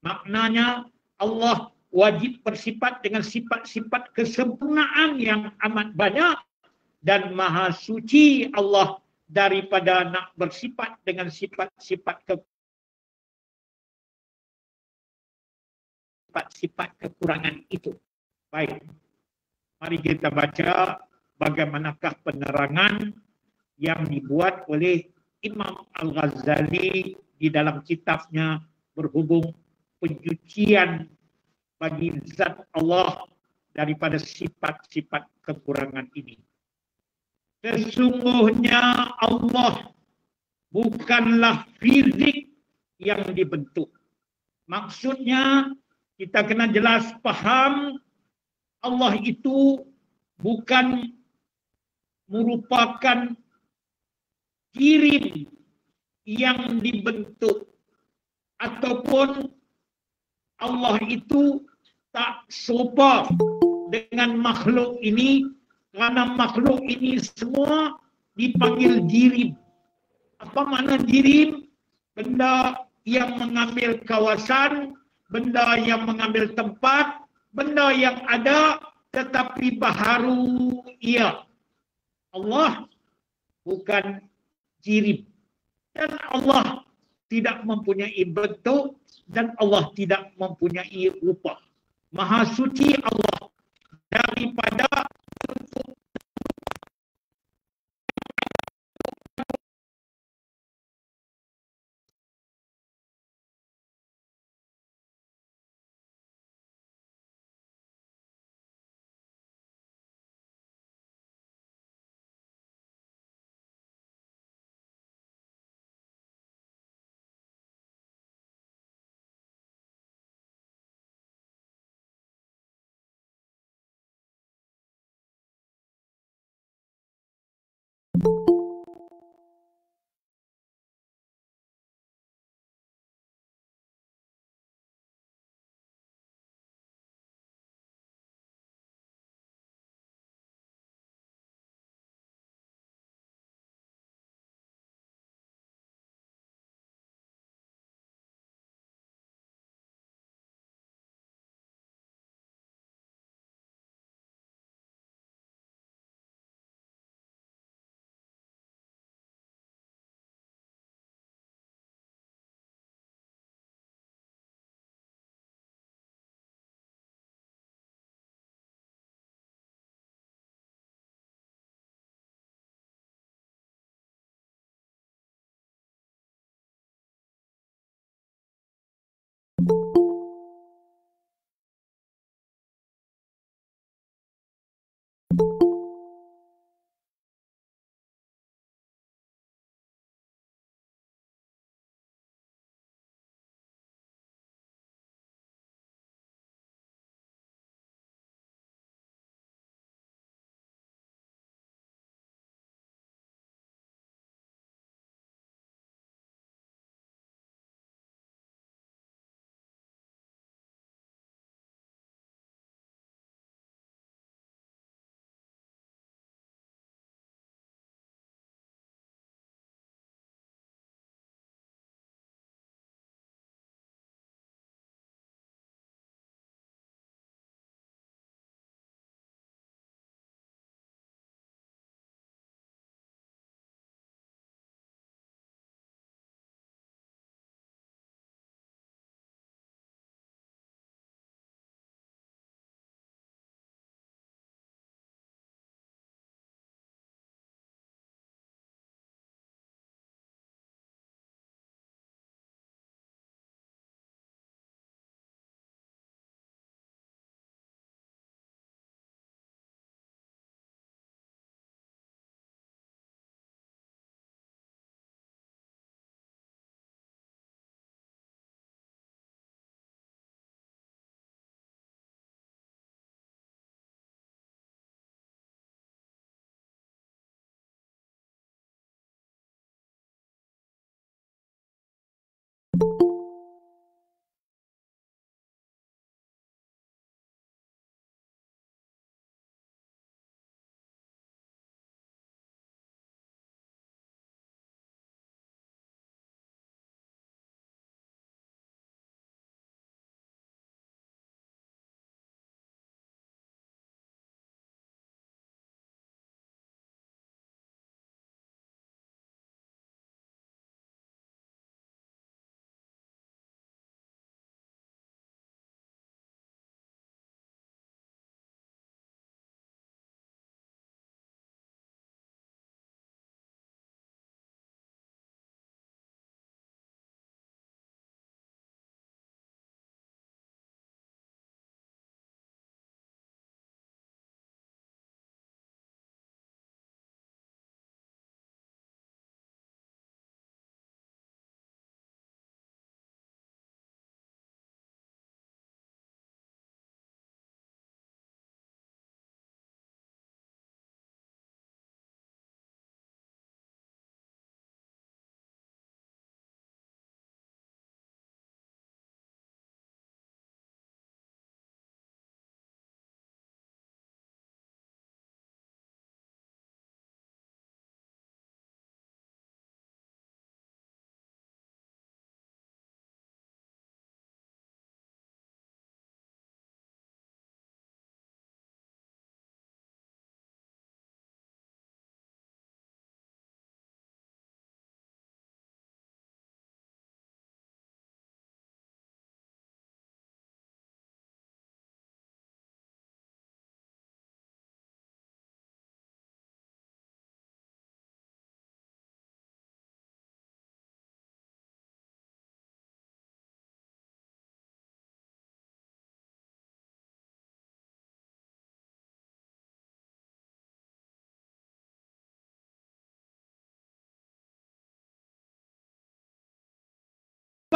Maknanya Allah wajib bersifat dengan sifat-sifat kesempurnaan yang amat banyak dan maha suci Allah daripada nak bersifat dengan sifat-sifat kekurangan itu. Baik, mari kita baca bagaimanakah penerangan yang dibuat oleh Imam Al-Ghazali di dalam kitabnya berhubung pencucian bagi zat Allah daripada sifat-sifat kekurangan ini. Sesungguhnya Allah bukanlah fizik yang dibentuk. Maksudnya kita kena jelas faham Allah itu bukan merupakan jirim yang dibentuk ataupun Allah itu tak serupa dengan makhluk ini kerana makhluk ini semua dipanggil jirim. Apa makna jirim? Benda yang mengambil kawasan, benda yang mengambil tempat, benda yang ada tetapi baharu ia. Allah bukan jirim. Dan Allah tidak mempunyai bentuk dan Allah tidak mempunyai rupa. Maha suci Allah daripada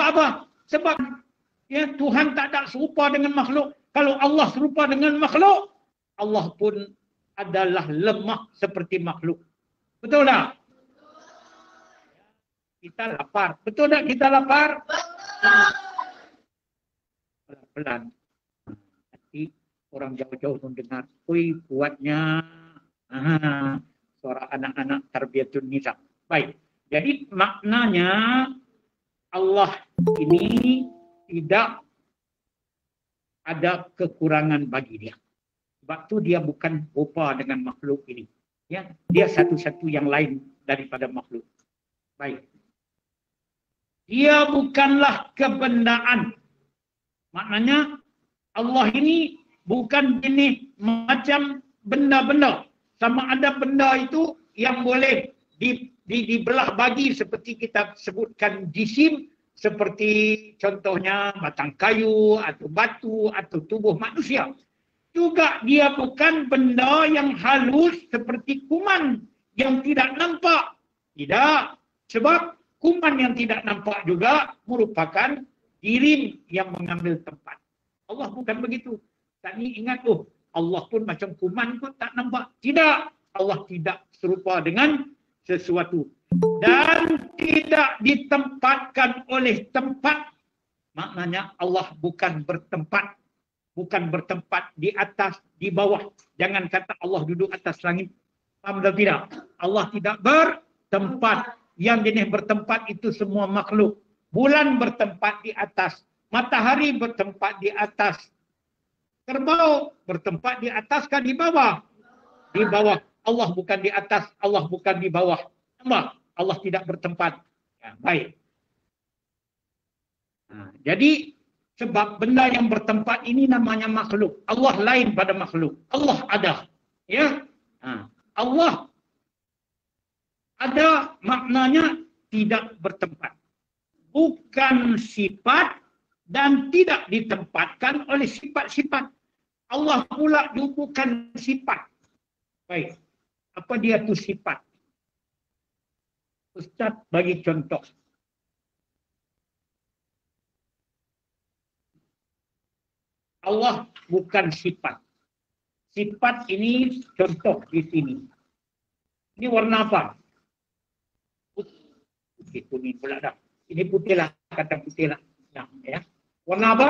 apa? Sebab ya, Tuhan tak ada serupa dengan makhluk. Kalau Allah serupa dengan makhluk, Allah pun adalah lemah seperti makhluk. Betul tak? Kita lapar. Betul tak kita lapar? Pelan-pelan. Nanti orang jauh-jauh mendengar, "Ui, kuatnya." Suara anak-anak tarbiyatun nisa. Baik. Jadi maknanya Allah ini tidak ada kekurangan bagi dia. Sebab tu dia bukan rupa dengan makhluk ini. Ya, dia satu-satu yang lain daripada makhluk. Baik. Dia bukanlah kebendaan. Maknanya Allah ini bukan jenis macam benda-benda. Sama ada benda itu yang boleh dibelah bagi seperti kita sebutkan jisim, seperti contohnya batang kayu atau batu atau tubuh manusia. Juga dia bukan benda yang halus seperti kuman yang tidak nampak. Tidak. Sebab kuman yang tidak nampak juga merupakan dirim yang mengambil tempat. Allah bukan begitu. Tak ni ingat, Allah pun macam kuman pun tak nampak. Tidak. Allah tidak serupa dengan sesuatu. Dan tidak ditempatkan oleh tempat. Maknanya Allah bukan bertempat. Bukan bertempat di atas, di bawah. Jangan kata Allah duduk atas langit. Faham atau tidak? Allah tidak bertempat. Yang jenis bertempat itu semua makhluk. Bulan bertempat di atas. Matahari bertempat di atas. Kerbau bertempat di atas kan di bawah? Di bawah. Allah bukan di atas, Allah bukan di bawah. Nampak? Allah tidak bertempat. Ya, baik. Jadi sebab benda yang bertempat ini namanya makhluk. Allah lain pada makhluk. Allah ada. Ya. Allah ada maknanya tidak bertempat. Bukan sifat dan tidak ditempatkan oleh sifat-sifat. Allah pula bukan sifat. Baik. Apa dia tu sifat? Ustaz bagi contoh. Allah bukan sifat. Sifat ini contoh di sini. Ini warna apa? Putih, kuning pula dah. Ini putih lah, kata putih lah. Nah, ya. Warna apa?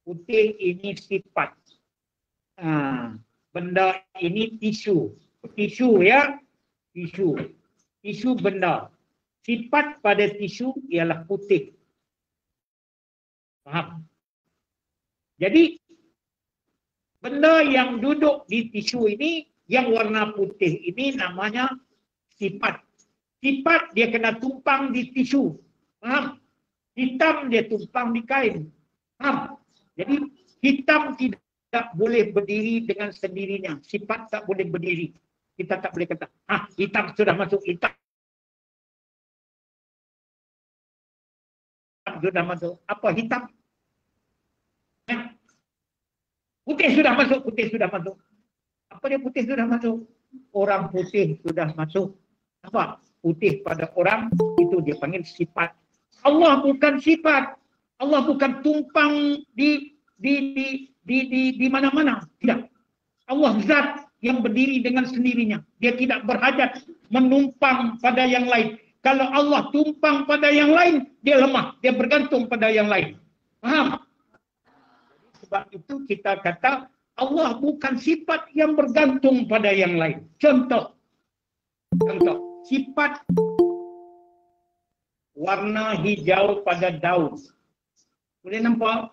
Putih ini sifat. Benda ini tisu. Tisu ya. Tisu. Tisu benda. Sifat pada tisu ialah putih. Faham? Jadi, benda yang duduk di tisu ini, yang warna putih ini namanya sifat. Sifat dia kena tumpang di tisu. Faham? Hitam dia tumpang di kain. Faham? Jadi, hitam tidak boleh berdiri dengan sendirinya. Sifat tak boleh berdiri. Kita tak boleh kata, hitam sudah masuk, hitam sudah masuk. Apa hitam? Putih sudah masuk, putih sudah masuk. Apa dia putih sudah masuk? Orang putih sudah masuk. Apa? Putih pada orang, itu dia panggil sifat. Allah bukan sifat. Allah bukan tumpang di mana-mana. Tidak. Allah zat yang berdiri dengan sendirinya. Dia tidak berhajat menumpang pada yang lain. Kalau Allah tumpang pada yang lain, dia lemah. Dia bergantung pada yang lain. Faham? Sebab itu kita kata Allah bukan sifat yang bergantung pada yang lain. Contoh. Sifat warna hijau pada daun. Boleh nampak?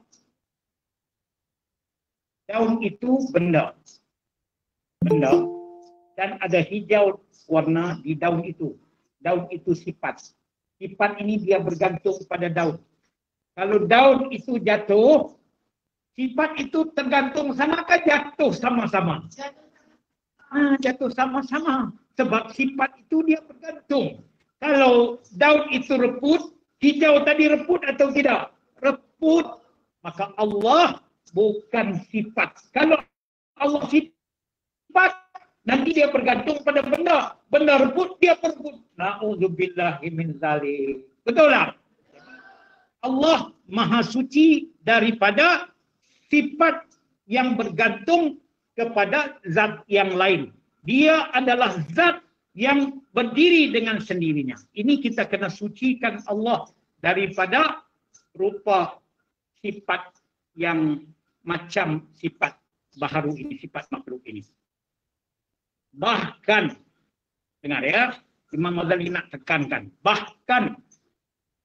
Daun itu benda. Dan ada hijau warna di daun itu. Daun itu sifat. Sifat ini dia bergantung pada daun. Kalau daun itu jatuh, sifat itu tergantung sanakah jatuh sama-sama? Jatuh sama-sama. Sebab sifat itu dia bergantung. Kalau daun itu reput, hijau tadi reput atau tidak? Reput. Maka Allah bukan sifat. Kalau Allah sifat, nanti dia bergantung pada benda. Benda reput, dia berebut. Na'udzubillahi min zalik. Betul tak? Allah Maha Suci daripada sifat yang bergantung kepada zat yang lain. Dia adalah zat yang berdiri dengan sendirinya. Ini kita kena sucikan Allah daripada rupa sifat yang macam sifat baharu ini, sifat makhluk ini. Bahkan, dengar ya, Imam Ghazali nak tekankan, bahkan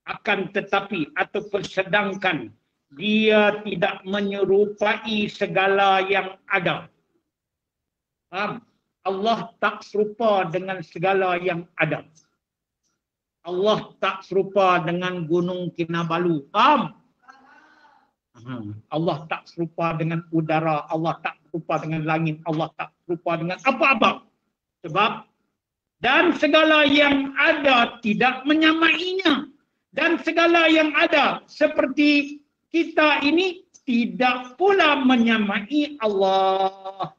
akan tetapi ataupun sedangkan dia tidak menyerupai segala yang ada. Faham? Allah tak serupa dengan segala yang ada. Allah tak serupa dengan Gunung Kinabalu. Faham? Allah tak serupa dengan udara. Allah tak serupa dengan langit. Allah tak serupa dengan apa-apa. Sebab dan segala yang ada tidak menyamainya. Dan segala yang ada seperti kita ini tidak pula menyamai Allah.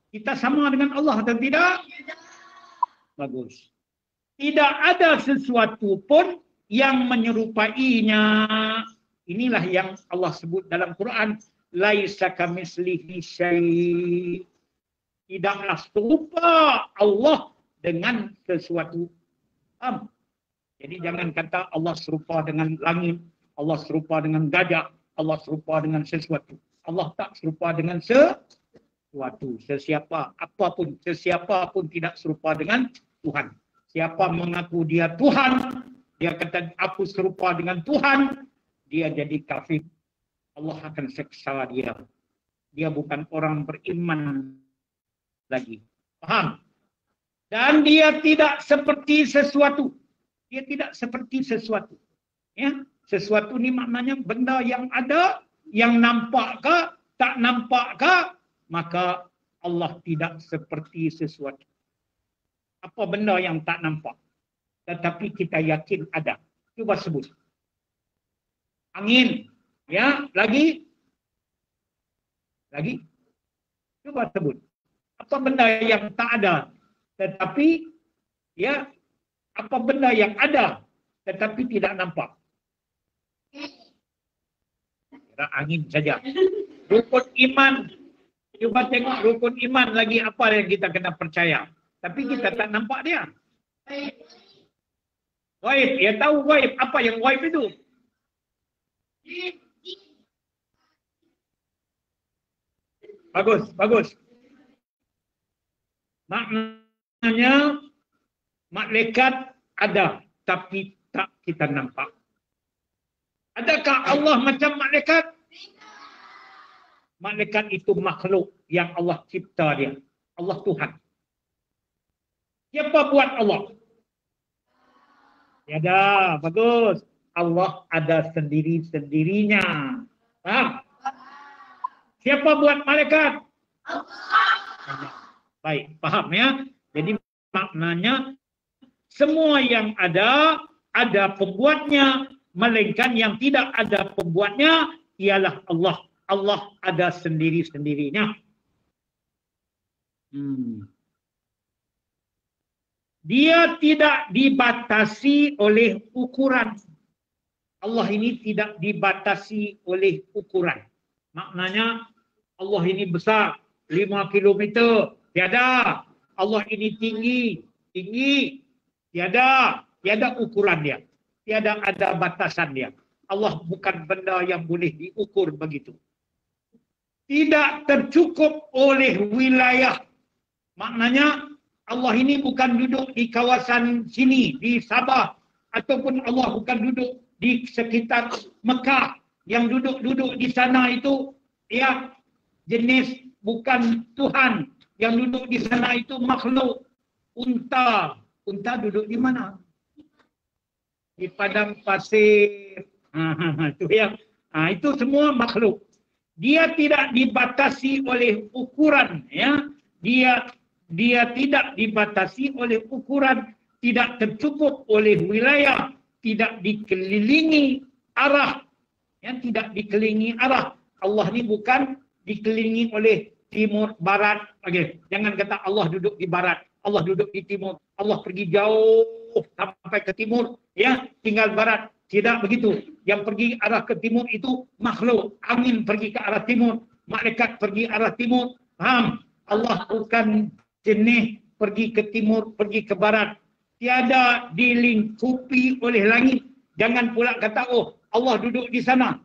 Kita sama dengan Allah atau tidak? Bagus. Tidak ada sesuatu pun yang menyerupainya. Inilah yang Allah sebut dalam Quran. Laisa kamitslihi syai'. Tidaklah serupa Allah dengan sesuatu. Jadi jangan kata Allah serupa dengan langit, Allah serupa dengan gajah, Allah serupa dengan sesuatu. Allah tak serupa dengan sesuatu. Sesiapa pun tidak serupa dengan Tuhan. Siapa mengaku dia Tuhan, dia kata aku serupa dengan Tuhan, dia jadi kafir. Allah akan seksa dia. Dia bukan orang beriman lagi. Faham? Dan dia tidak seperti sesuatu. Dia tidak seperti sesuatu. Ya, sesuatu ni maknanya benda yang ada, yang nampak ke, tak nampak ke, maka Allah tidak seperti sesuatu. Apa benda yang tak nampak, tetapi kita yakin ada? Cuba sebut. Angin. Ya, lagi. Cuba sebut. Apa benda yang tak ada, tetapi ya, apa benda yang ada tetapi tidak nampak? Kira angin saja. Rukun iman. Cuba tengok rukun iman lagi apa yang kita kena percaya. Tapi kita tak nampak dia. Ghaib. Ya tahu ghaib. Apa yang ghaib itu? Bagus. Maknanya malaikat ada, tapi tak kita nampak. Adakah Allah macam malaikat? Malaikat itu makhluk yang Allah cipta dia. Allah Tuhan. Siapa buat Allah? Tiada, bagus. Allah ada sendiri-sendirinya. Faham? Siapa buat malaikat? Allah. Baik, faham ya? Jadi maknanya semua yang ada pembuatnya, melainkan yang tidak ada pembuatnya ialah Allah. Allah ada sendiri-sendirinya. Dia tidak dibatasi oleh ukuran. Allah ini tidak dibatasi oleh ukuran. Maknanya Allah ini besar, 5 kilometer. Tiada. Allah ini tinggi. Tiada ukuran dia. Tiada ada batasan dia. Allah bukan benda yang boleh diukur begitu. Tidak tercukup oleh wilayah. Maknanya Allah ini bukan duduk di kawasan sini, di Sabah. Ataupun Allah bukan duduk di sekitar Mekah. Yang duduk-duduk di sana itu ya jenis bukan Tuhan. Yang duduk di sana itu makhluk. Unta. Unta duduk di mana? Di padang pasir. Itu yang itu semua makhluk. Dia tidak dibatasi oleh ukuran, ya. Dia tidak dibatasi oleh ukuran, tidak tercukup oleh wilayah, tidak dikelilingi arah. Ya, tidak dikelilingi arah. Allah ni bukan dikelilingi oleh timur, barat. Okay. Jangan kata Allah duduk di barat, Allah duduk di timur, Allah pergi jauh sampai ke timur, ya, tinggal barat. Tidak begitu. Yang pergi arah ke timur itu makhluk. Angin pergi ke arah timur. Malaikat pergi arah timur. Faham? Allah bukan jenis pergi ke timur, pergi ke barat. Tiada dilingkupi oleh langit. Jangan pula kata, oh Allah duduk di sana.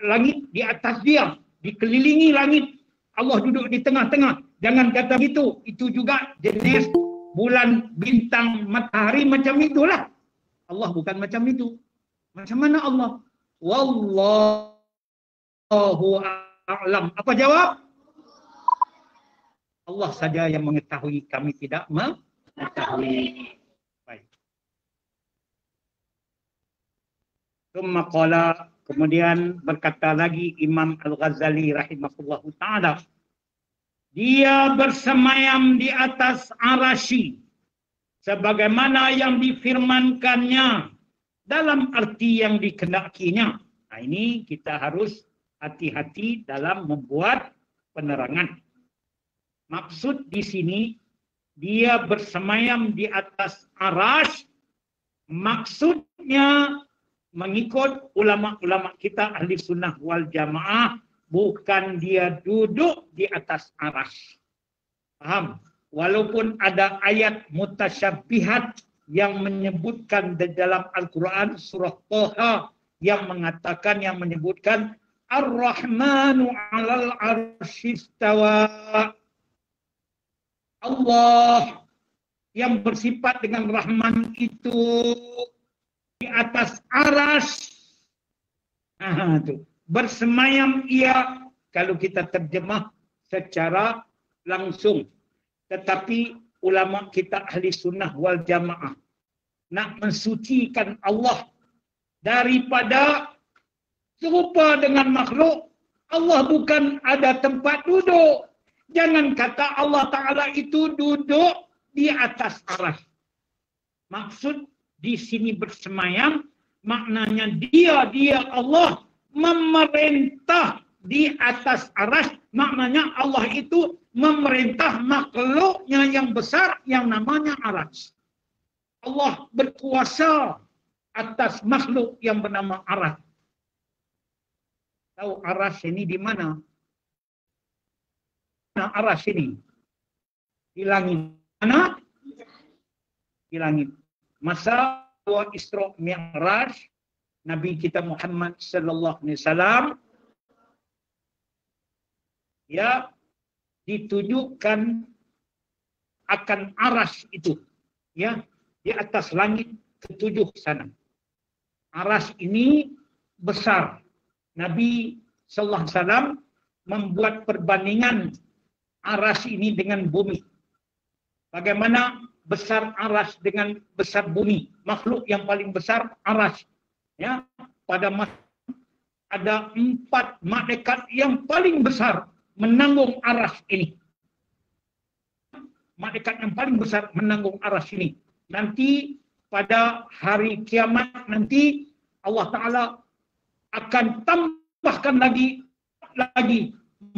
Langit di atas dia. Dikelilingi langit. Allah duduk di tengah-tengah. Jangan kata begitu. Itu juga jenis bulan, bintang, matahari macam itulah. Allah bukan macam itu. Macam mana Allah? Wallahu a'lam. Apa jawab? Allah saja yang mengetahui, kami tidak mengetahui. Baik. Tsumma qala, kemudian berkata lagi Imam Al-Ghazali rahimahullahu ta'ala. Dia bersemayam di atas arasy sebagaimana yang difirmankannya dalam arti yang dikehendakinya. Nah, ini kita harus hati-hati dalam membuat penerangan. Maksud di sini dia bersemayam di atas arasy, maksudnya mengikut ulama-ulama kita ahli sunnah wal jamaah, bukan dia duduk di atas arasy. Paham? Walaupun ada ayat mutasyabbihat yang menyebutkan di dalam Al-Quran surah Thaha yang mengatakan, yang menyebutkan Ar-Rahmanu 'alal 'arsy istawa. Allah yang bersifat dengan Rahman itu di atas arasy. Nah, itu bersemayam ia, kalau kita terjemah secara langsung. Tetapi ulama kita ahli sunnah wal jamaah nak mensucikan Allah daripada serupa dengan makhluk. Allah bukan ada tempat duduk. Jangan kata Allah Ta'ala itu duduk di atas arasy. Maksud di sini bersemayam, maknanya dia Allah memerintah di atas arasy. Maknanya Allah itu memerintah makhluknya yang besar yang namanya arasy. Allah berkuasa atas makhluk yang bernama arasy. Tahu arasy ini di mana? Nah, arasy ini di langit. Mana? Di langit. Masa Isra Mi'raj Nabi kita Muhammad sallallahu alaihi wasallam ya ditunjukkan akan arasy itu, ya, di atas langit ketujuh sana. Arasy ini besar. Nabi sallallahu alaihi wasallam membuat perbandingan arasy ini dengan bumi. Bagaimana besar arasy dengan besar bumi? Makhluk yang paling besar arasy. Ya, pada masa ada 4 malaikat yang paling besar menanggung arasy ini. Malaikat yang paling besar menanggung arasy ini. Nanti pada hari kiamat nanti Allah Ta'ala akan tambahkan lagi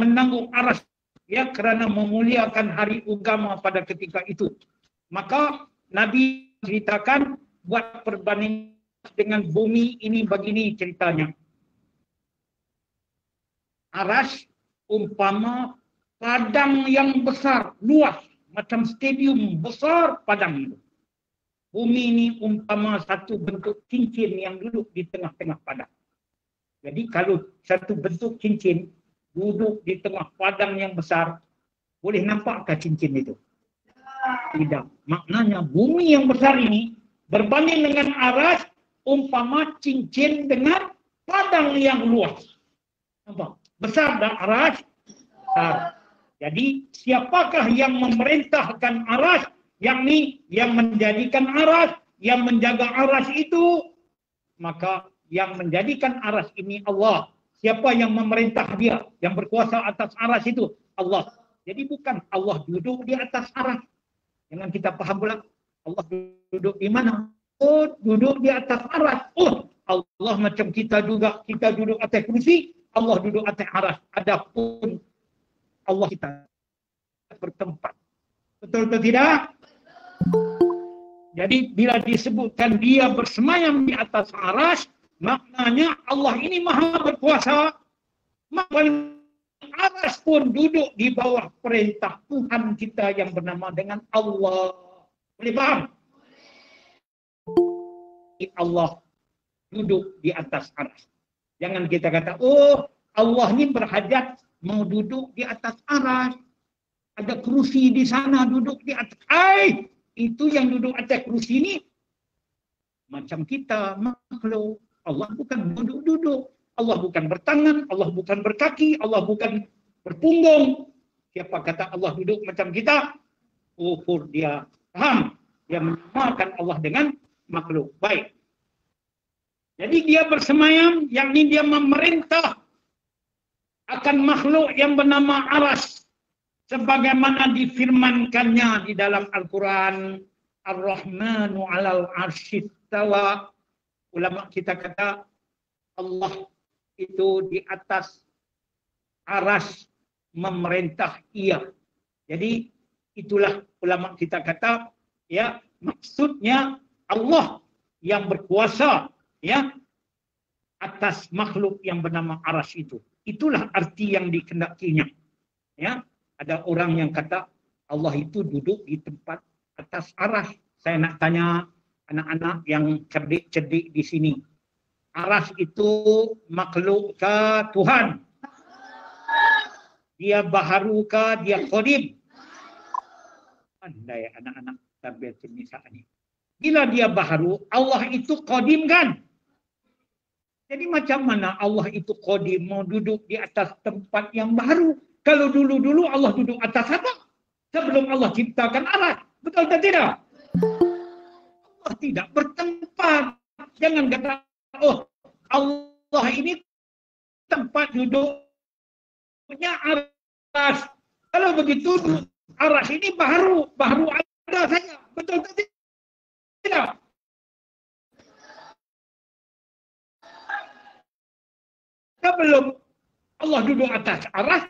menanggung arasy, ya, kerana memuliakan hari agama pada ketika itu. Maka Nabi ceritakan buat perbandingan dengan bumi ini begini ceritanya. Arasy umpama padang yang besar, luas, macam stadium besar padang itu. Bumi ini umpama satu bentuk cincin yang duduk di tengah-tengah padang. Jadi kalau satu bentuk cincin duduk di tengah padang yang besar, boleh nampakkah cincin itu? Tidak. Maknanya bumi yang besar ini berbanding dengan arasy umpama cincin dengan padang yang luas. Nampak? Besar dan arasy besar. Jadi siapakah yang memerintahkan arasy, yakni yang menjadikan arasy, yang menjaga arasy itu? Maka yang menjadikan arasy ini Allah. Siapa yang memerintah dia, yang berkuasa atas arasy itu? Allah. Jadi bukan Allah duduk di atas arasy. Jangan kita paham pula Allah duduk di mana? Oh, duduk di atas arasy. Oh, Allah macam kita juga, kita duduk atas kursi, Allah duduk atas arasy. Adapun Allah kita bertempat. Betul atau tidak? Jadi bila disebutkan dia bersemayam di atas aras, maknanya Allah ini maha berkuasa. Maka aras pun duduk di bawah perintah Tuhan kita yang bernama dengan Allah. Boleh faham? Allah duduk di atas aras. Jangan kita kata, oh Allah ini berhajat mau duduk di atas aras. Ada kerusi di sana duduk di atas. Itu yang duduk atas kerusi ini macam kita makhluk. Allah bukan duduk-duduk. Allah bukan bertangan, Allah bukan berkaki, Allah bukan berpunggung. Siapa kata Allah duduk macam kita? Kufur dia. Faham? Dia menyamakan Allah dengan makhluk. Baik. Jadi dia bersemayam, yakni dia memerintah akan makhluk yang bernama aras. Sebagaimana difirmankannya di dalam Al-Quran, Ar-Rahmanu 'alal 'arsy istawa. Ulama kita kata Allah itu di atas aras memerintah ia. Jadi itulah ulama kita kata, ya, maksudnya Allah yang berkuasa, ya, atas makhluk yang bernama aras itu. Itulah arti yang dikehendakinya. Ya, ada orang yang kata Allah itu duduk di tempat atas aras. Saya nak tanya anak-anak yang cerdik-cerdik di sini. Aras itu makhluk-kah Tuhan? Dia baharu kah? Dia qadim? Andai anak-anak tarbiyat nisa ini. Bila dia baharu, Allah itu qadim kan? Jadi macam mana Allah itu qadim mau duduk di atas tempat yang baru? Kalau dulu-dulu Allah duduk atas apa? Sebelum Allah ciptakan aras. Betul atau tidak? Allah tidak bertempat. Jangan kata, oh Allah ini tempat duduknya aras. Kalau begitu aras ini baru ada saja. Betul atau tidak? Sebelum Allah duduk atas aras,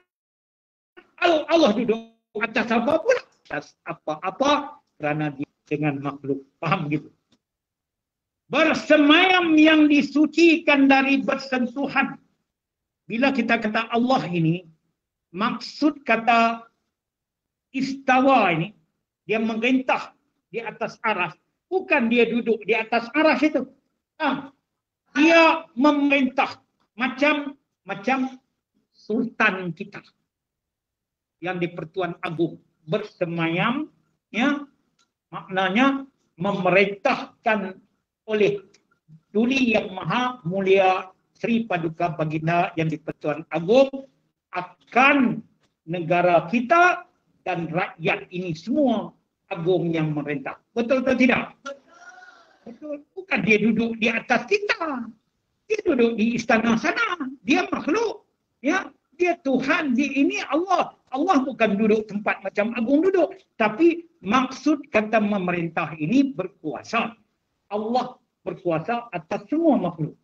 Allah duduk atas apa pula? Atas apa-apa kerana dia dengan makhluk. Paham gitu? Bersemayam yang disucikan dari bersentuhan. Bila kita kata Allah ini, maksud kata istawa ini, dia memerintah di atas aras. Bukan dia duduk di atas aras itu. Dia memerintah macam sultan kita yang di Pertuan Agung bersemayam, ya, maknanya memerintahkan oleh Duli Yang Maha Mulia Sri Paduka Baginda yang di Pertuan Agung akan negara kita dan rakyat ini semua agung yang merintah. Betul atau tidak? Betul. Bukan dia duduk di atas kita. Dia duduk di istana sana. Dia makhluk. Ya, dia Tuhan. Dia ini Allah. Allah bukan duduk tempat macam agung duduk. Tapi maksud kata memerintah ini berkuasa. Allah berkuasa atas semua makhluk.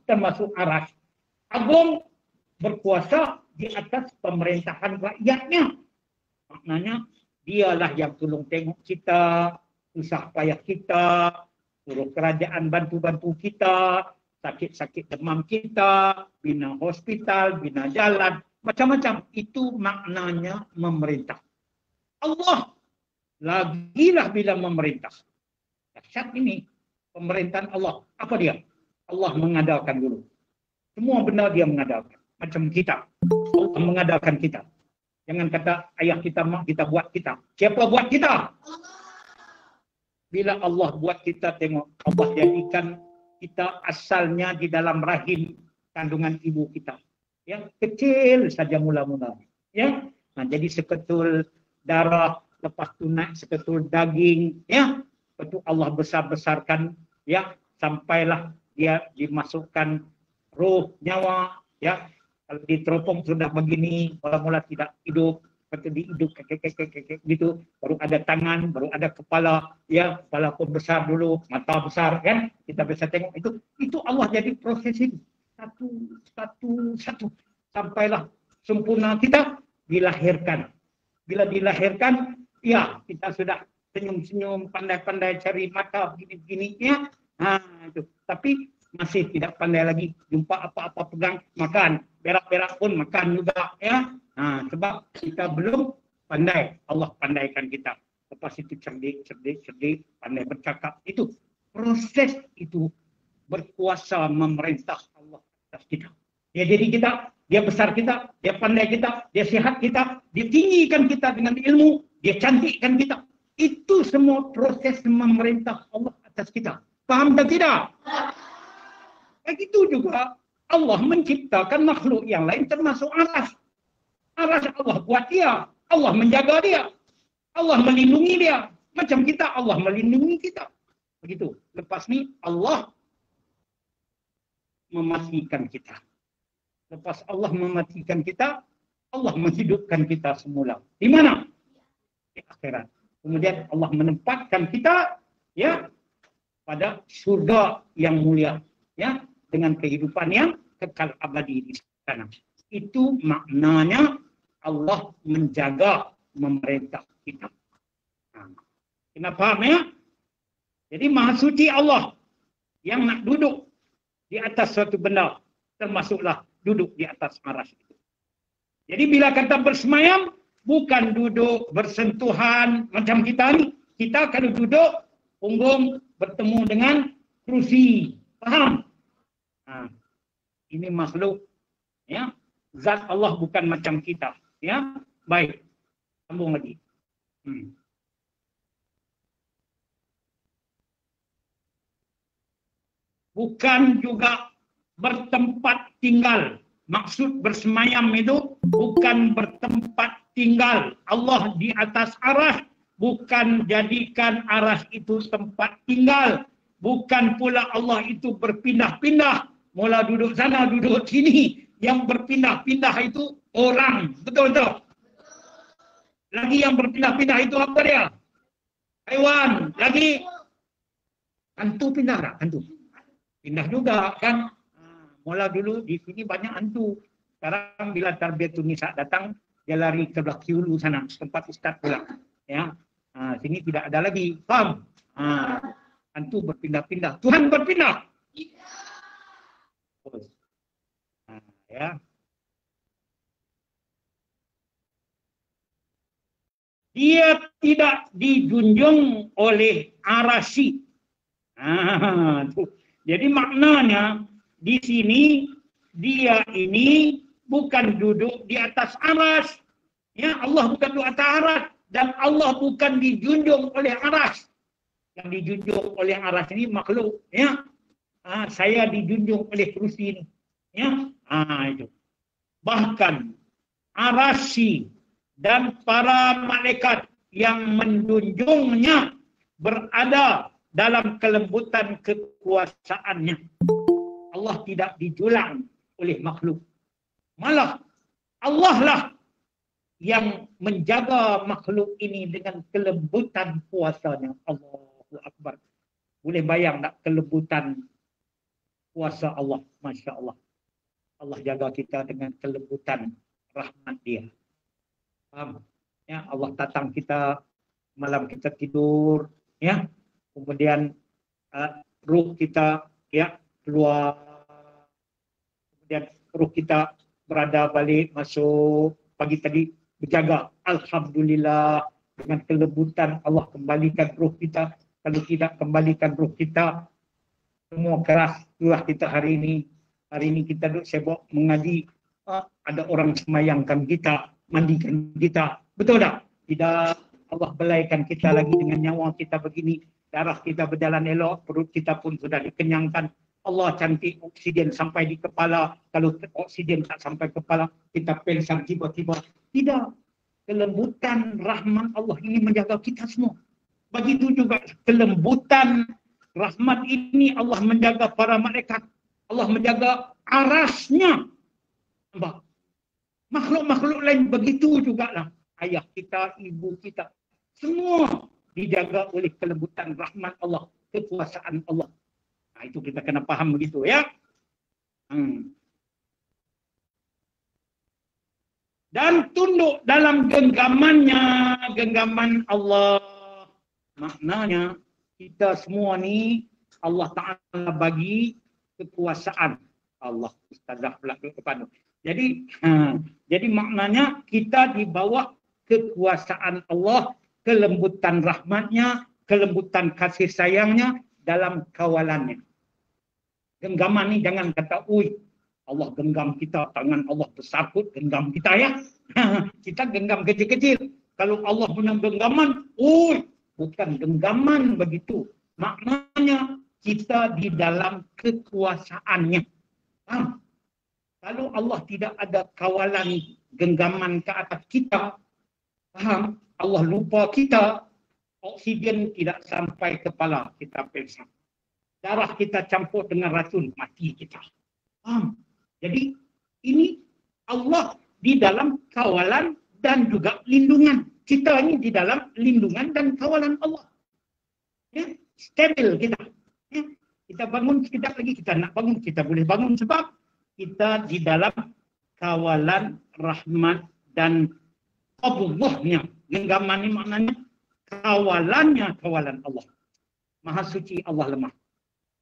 Termasuk aras. Agung berkuasa di atas pemerintahan rakyatnya. Maknanya dialah yang tolong tengok kita, susah payah kita, suruh kerajaan bantu-bantu kita, sakit-sakit demam kita, bina hospital, bina jalan, macam-macam. Itu maknanya memerintah. Allah lagilah bila memerintah. Dahsyat ini pemerintahan Allah. Apa dia? Allah mengadakan dulu. Semua benda dia mengadakan. Macam kita. Allah mengadakan kita. Jangan kata ayah kita, mak kita buat kita. Siapa buat kita? Bila Allah buat kita, tengok. Allah jadikan kita asalnya di dalam rahim kandungan ibu kita. Yang kecil saja mula-mula. Ya? Nah, jadi seketul darah, lepas tu naik seketul daging. Ya? Lepas tu Allah besar-besarkan, ya, sampailah dia dimasukkan roh, nyawa, ya. Kalau diteropong sudah begini, mula-mula tidak hidup, lepas dihidup gitu, baru ada tangan, baru ada kepala, ya, kepala pun besar dulu, mata besar, kan? Kita bisa tengok itu Allah jadi proses ini satu sampailah sempurna kita dilahirkan. Bila dilahirkan, ya, kita sudah senyum-senyum, pandai-pandai cari mata begini-begini ya. Itu. Tapi masih tidak pandai lagi. Jumpa apa-apa pegang, makan. Berak-berak pun makan juga ya. Sebab kita belum pandai. Allah pandaikan kita. Lepas itu cerdik, pandai bercakap. Itu proses itu berkuasa memerintah Allah atas kita. Ya, jadi kita, dia besar kita, dia pandai kita, dia sehat kita, dia tinggikan kita dengan ilmu, dia cantikkan kita. Itu semua proses memerintah Allah atas kita. Faham tak tidak? Begitu juga Allah menciptakan makhluk yang lain termasuk aras. Aras Allah buat dia, Allah menjaga dia, Allah melindungi dia. Macam kita, Allah melindungi kita. Begitu. Lepas ni Allah mematikan kita. Lepas Allah mematikan kita, Allah menghidupkan kita semula. Di mana? Di akhirat. Kemudian Allah menempatkan kita ya pada surga yang mulia ya dengan kehidupan yang kekal abadi di sana. Itu maknanya Allah menjaga memerintah kita. Kena faham ya? Jadi Maha Suci Allah yang nak duduk di atas suatu benda, termasuklah duduk di atas aras itu. Jadi bila kata bersemayam, bukan duduk bersentuhan macam kita ni. Kita kalau duduk, punggung bertemu dengan kerusi. Faham? Ini makhluk. Ya, zat Allah bukan macam kita. Ya, baik. Sambung lagi. Bukan juga bertempat tinggal. Maksud bersemayam itu bukan bertempat tinggal. Allah di atas aras, bukan jadikan aras itu tempat tinggal. Bukan pula Allah itu berpindah-pindah. Mula duduk sana, duduk sini. Yang berpindah-pindah itu orang. Betul-betul. Lagi yang berpindah-pindah itu apa dia? Haiwan. Lagi hantu pindah tak? Hantu. Pindah juga kan. Mula dulu di sini banyak hantu. Sekarang bila Tarbiyatun Nisa datang, dia lari ke belakang dulu sana, tempat Ustaz pula. Ya, sini tidak ada lagi. Faham? Hantu berpindah-pindah. Tuhan berpindah. Ya. Dia tidak dijunjung oleh arasi. Jadi maknanya di sini dia ini bukan duduk di atas aras. Ya, Allah bukan duduk atas aras dan Allah bukan dijunjung oleh aras. Yang dijunjung oleh aras ini makhluk, ya. Saya dijunjung oleh kursi ini. Ya. Itu. Bahkan arasi dan para malaikat yang menjunjungnya berada dalam kelembutan kekuasaannya. Allah tidak dijulang oleh makhluk. Malah Allah lah yang menjaga makhluk ini dengan kelembutan kuasanya. Allahu Akbar. Boleh bayang tak kelembutan kuasa Allah. Masya Allah. Allah jaga kita dengan kelembutan rahmat dia. Faham? Ya, Allah datang kita malam kita tidur. Ya. Kemudian ruh kita ya keluar, kemudian ruh kita berada balik masuk. Pagi tadi berjaga, alhamdulillah, dengan kelembutan Allah kembalikan ruh kita. Kalau tidak kembalikan ruh kita, semua keras itulah kita hari ini. Hari ini kita duduk sibuk mengaji, ada orang semayangkan kita, mandikan kita, betul tak? Tidak, Allah belaikan kita lagi dengan nyawa kita begini. Darah kita berjalan elok, perut kita pun sudah dikenyangkan. Allah cantik oksigen sampai di kepala. Kalau oksigen tak sampai kepala, kita pingsan tiba-tiba. Tidak. Kelembutan rahmat Allah ini menjaga kita semua. Begitu juga kelembutan rahmat ini Allah menjaga para malaikat. Allah menjaga arasnya. Makhluk-makhluk lain begitu juga lah. Ayah kita, ibu kita. Semua dijaga oleh kelembutan rahmat Allah, kekuasaan Allah. Itu kita kena faham begitu ya. Dan tunduk dalam genggamannya, genggaman Allah. Maknanya kita semua ni Allah Ta'ala bagi kekuasaan. Allah Ustazah pula ke depan. Jadi maknanya kita di bawah kekuasaan Allah, kelembutan rahmatnya, kelembutan kasih sayangnya dalam kawalannya. Genggaman ni jangan kata, ui, Allah genggam kita, tangan Allah bersakut, genggam kita ya. Kita genggam kecil-kecil. Kalau Allah punya genggaman, ui, bukan genggaman begitu. Maknanya kita di dalam kekuasaannya. Faham? Kalau Allah tidak ada kawalan genggaman ke atas kita, faham? Allah lupa kita, oksigen tidak sampai kepala, kita pingsan. Darah kita campur dengan racun, mati kita. Faham? Jadi ini Allah di dalam kawalan dan juga lindungan. Kita ini di dalam lindungan dan kawalan Allah. Ya, stabil kita. Ya, kita bangun sekejap lagi, kita nak bangun, kita boleh bangun sebab kita di dalam kawalan rahmat dan Allahnya. Genggaman ini maknanya kawalannya kawalan Allah. Maha suci Allah lemah.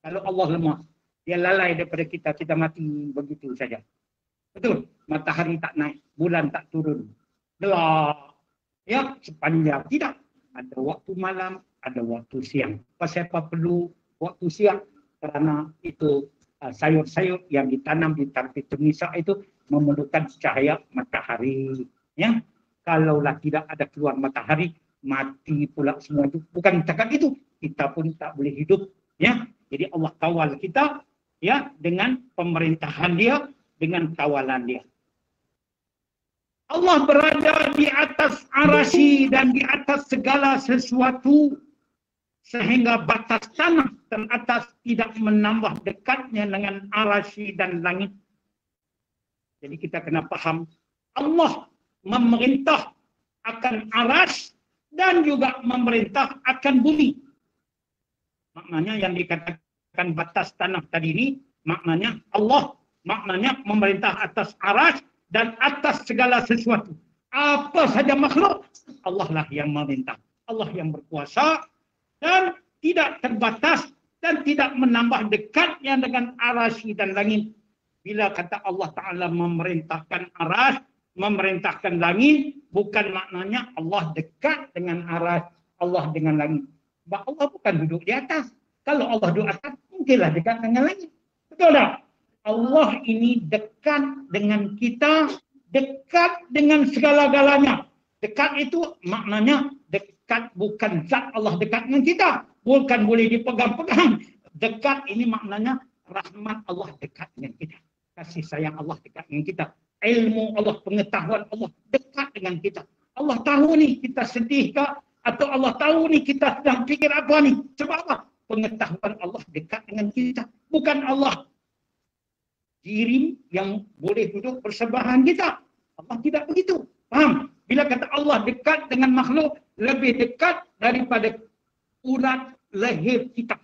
Kalau Allah lemah, dia lalai daripada kita, kita mati begitu saja. Betul? Matahari tak naik, bulan tak turun. Gelap. Ya, sepanjang. Tidak. Ada waktu malam, ada waktu siang. Siapa perlu waktu siang? Kerana itu sayur-sayur yang ditanam di tanah Tunisia itu memerlukan cahaya matahari. Ya, kalaulah tidak ada keluar matahari, mati pula semua itu. Bukan cakap itu, kita pun tak boleh hidup. Ya, jadi Allah kawal kita ya dengan pemerintahan Dia, dengan kawalan Dia. Allah berada di atas arasy dan di atas segala sesuatu, sehingga batas tanah teratas tidak menambah dekatnya dengan arasy dan langit. Jadi kita kena faham, Allah memerintah akan arasy dan juga memerintah akan bumi. Maknanya yang dikatakan batas tanah tadi ini, maknanya Allah, maknanya memerintah atas arasy dan atas segala sesuatu. Apa saja makhluk, Allah lah yang memerintah. Allah yang berkuasa dan tidak terbatas dan tidak menambah dekatnya dengan arasy dan langit. Bila kata Allah Ta'ala memerintahkan arasy, memerintahkan langit, bukan maknanya Allah dekat dengan arasy, Allah dengan langit. Sebab Allah bukan duduk di atas. Kalau Allah duduk atas, mungkinlah dekat dengan langit. Betul tak? Allah ini dekat dengan kita, dekat dengan segala-galanya. Dekat itu maknanya dekat bukan zat Allah dekat dengan kita. Bukan boleh dipegang-pegang. Dekat ini maknanya rahmat Allah dekat dengan kita. Kasih sayang Allah dekat dengan kita. Ilmu Allah, pengetahuan Allah dekat dengan kita. Allah tahu ni kita sedih ke? Atau Allah tahu ni kita sedang fikir apa ni? Sebab apa? Pengetahuan Allah dekat dengan kita. Bukan Allah diri yang boleh duduk bersebelahan kita. Allah tidak begitu. Faham? Bila kata Allah dekat dengan makhluk, lebih dekat daripada urat leher kita.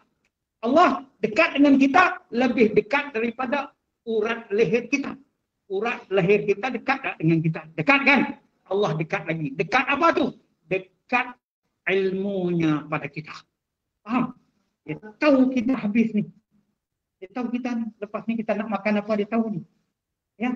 Allah dekat dengan kita, lebih dekat daripada urat leher kita. Urat leher kita dekat tak dengan kita? Dekat kan? Allah dekat lagi. Dekat apa tu? Dekat ilmunya pada kita. Faham? Dia tahu kita habis ni. Dia tahu kita lepas ni kita nak makan apa, dia tahu ni. Ya.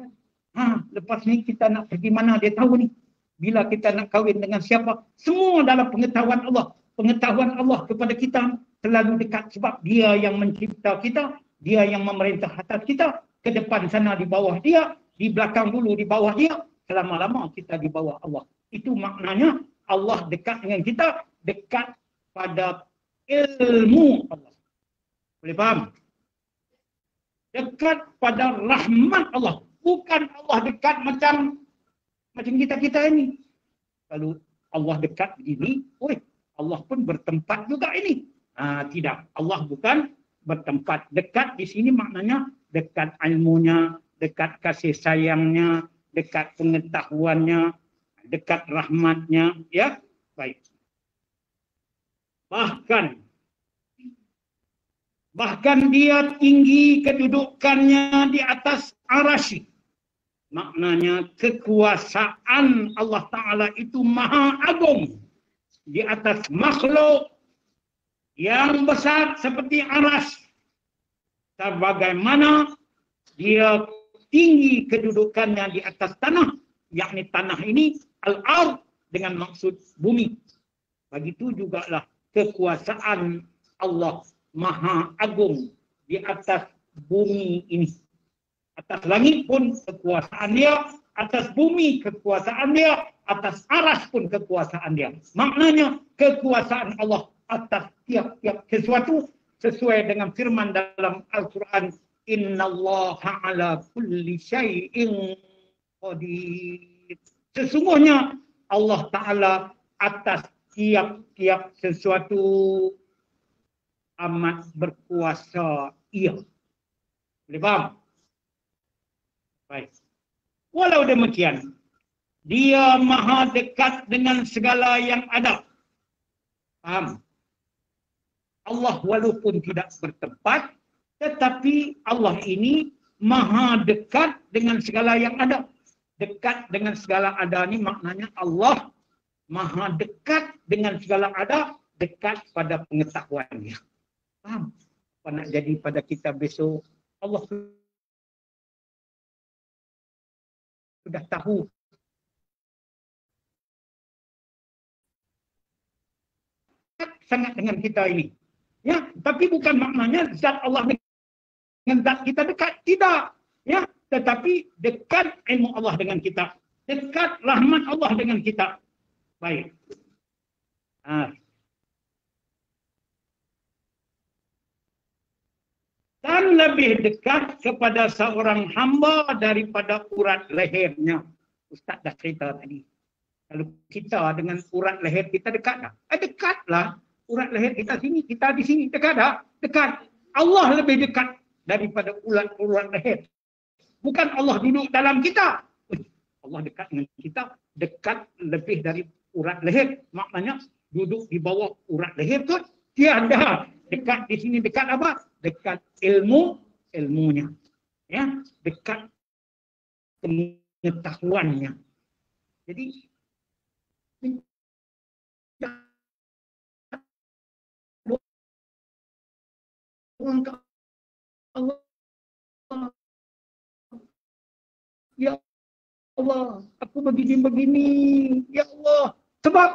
Lepas ni kita nak pergi mana, dia tahu ni. Bila kita nak kahwin dengan siapa, semua dalam pengetahuan Allah. Pengetahuan Allah kepada kita selalu dekat sebab Dia yang mencipta kita, Dia yang memerintah atas kita, ke depan sana di bawah Dia, di belakang dulu di bawah Dia, selama-lama kita di bawah Allah. Itu maknanya Allah dekat dengan kita, dekat pada ilmu Allah. Boleh faham? Dekat pada rahmat Allah. Bukan Allah dekat macam kita ini. Kalau Allah dekat begini, Allah pun bertempat juga ini. Tidak, Allah bukan bertempat. Dekat di sini maknanya dekat ilmunya, dekat kasih sayangnya, dekat pengetahuannya, dekat rahmatnya. Ya, baik. Bahkan dia tinggi kedudukannya di atas arasy. Maknanya kekuasaan Allah Ta'ala itu maha agung. Di atas makhluk yang besar seperti aras, sebagaimana dia tinggi kedudukannya di atas tanah, yakni tanah ini al-ard dengan maksud bumi. Begitu jugalah kekuasaan Allah Maha Agung di atas bumi ini. Atas langit pun kekuasaan dia, atas bumi kekuasaan dia, atas aras pun kekuasaan dia. Maknanya kekuasaan Allah atas tiap-tiap sesuatu sesuai dengan firman dalam Al-Quran, innallaha ala kulli syai'in qadir. Sesungguhnya Allah Ta'ala atas tiap-tiap sesuatu amat berkuasa ia. Boleh faham? Baik. Walau demikian, dia maha dekat dengan segala yang ada. Faham? Allah walaupun tidak bertempat, tetapi Allah ini maha dekat dengan segala yang ada. Dekat dengan segala ada ini maknanya Allah maha dekat dengan segala ada, dekat pada pengetahuannya. Faham? Apa nak jadi pada kita besok? Allah sudah tahu sangat dengan kita ini. Ya, tapi bukan maknanya zat Allah dengan zat kita dekat, tidak. Ya, tetapi dekat ilmu Allah dengan kita, dekat rahmat Allah dengan kita. Baik. Dan lebih dekat kepada seorang hamba daripada urat lehernya. Ustaz dah cerita tadi. Kalau kita dengan urat leher kita dekat tak? Dekatlah. Urat leher kita sini, kita di sini. Dekat tak? Dekat. Allah lebih dekat daripada urat leher. Bukan Allah duduk dalam kita. Allah dekat dengan kita, dekat lebih dari urat leher. Maknanya duduk di bawah urat leher tu tiada. Dekat di sini dekat apa? Dekat ilmunya. Ya, dekat pengetahuannya. Jadi Allah, ya Allah, aku begini-begini, ya Allah. Sebab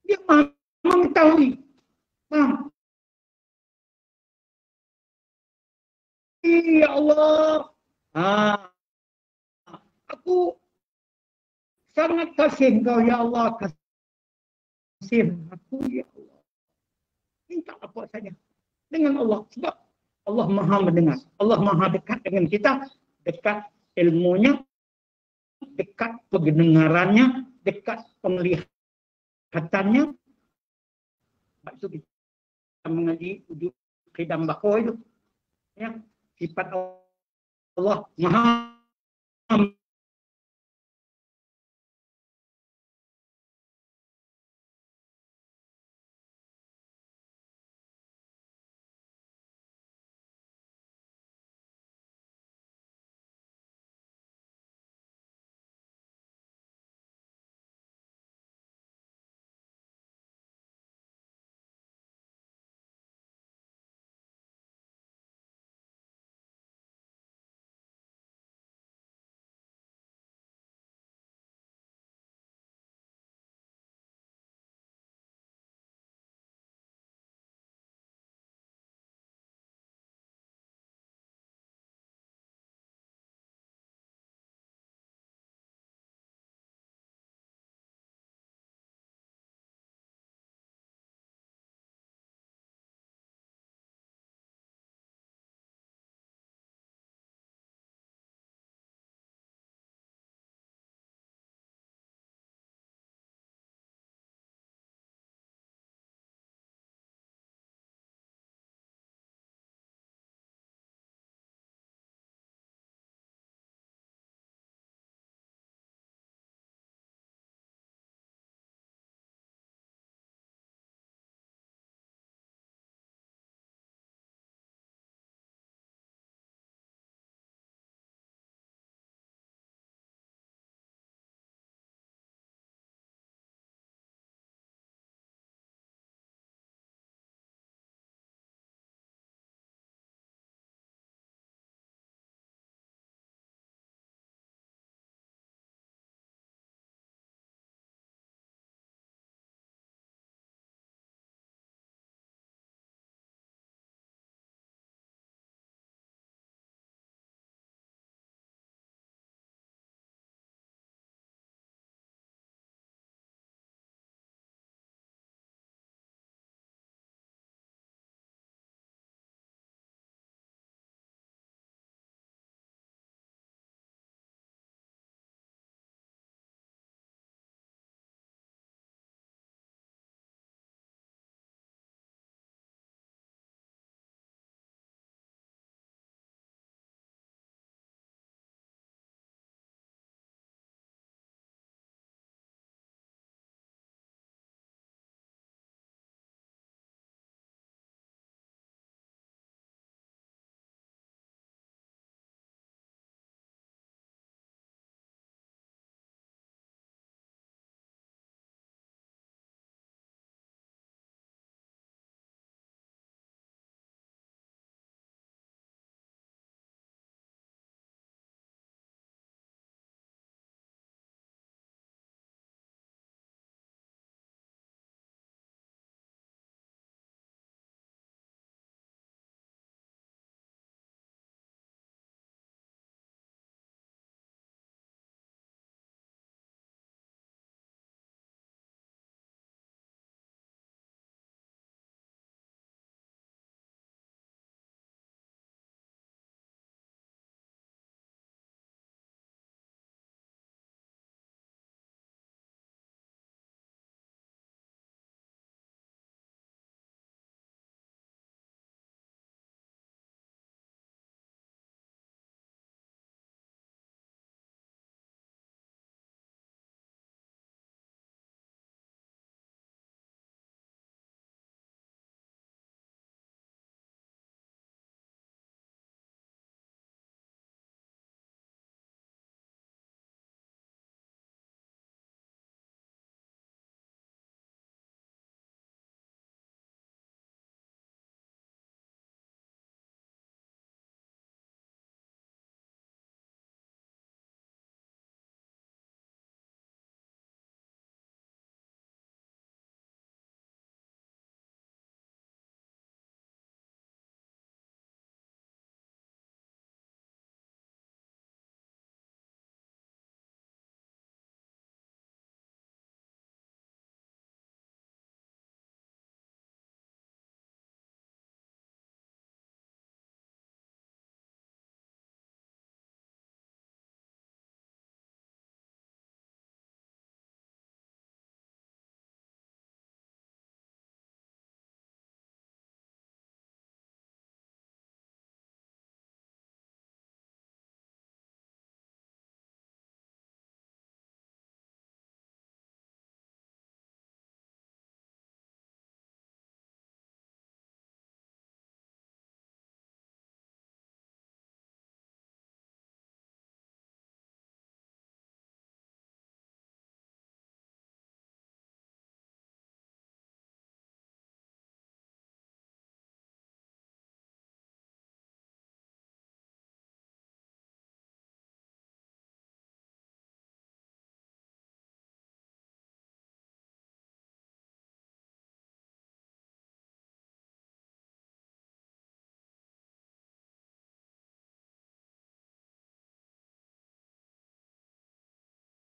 dia maha mengetahui. Ya Allah, aku sangat kasih engkau, ya Allah. Kasih aku, ya Allah. Minta apa saja dengan Allah. Sebab Allah maha mendengar. Allah maha dekat dengan kita. Dekat ilmunya, dekat pendengarannya, dekat penglihatannya. Sebab itu kita mengaji wujud khidam bakau itu. Ya, sifat Allah maha